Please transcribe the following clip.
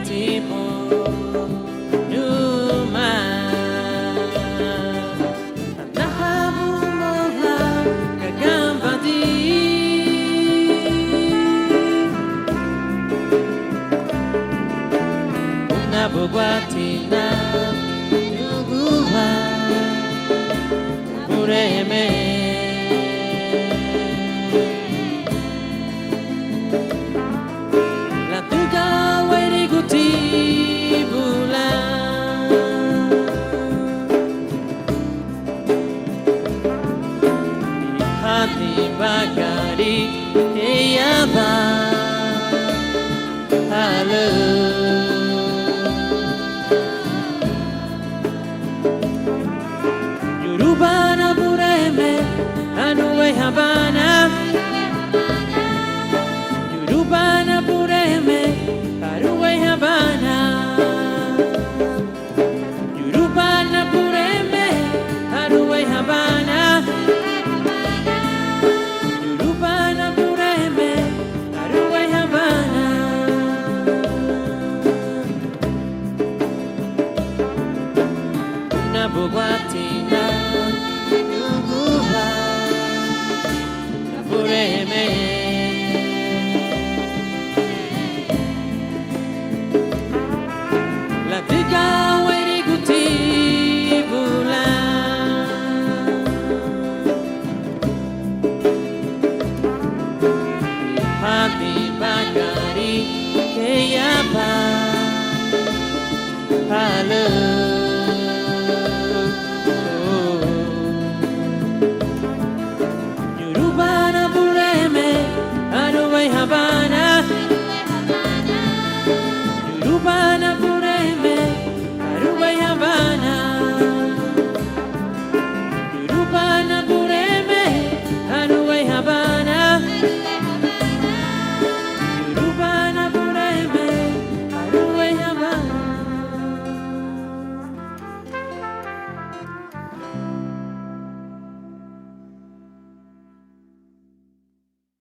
Fatima Numa Nahabu Mola Kagambadi Nabugwatina Nuguha Mureme La Duga Weriguti Bula Hati Bagari Eyaba Hello Yurubana Bureme Anuwe Habana Yurubana Bureme Anuwe Habana Yurubana Bureme Anuwe Habana Yurubana Bureme Anuwe Habana Nabuwatina Nuguha Bureme La Diga Weriguti Bula Hati Bagari Keyapa Hello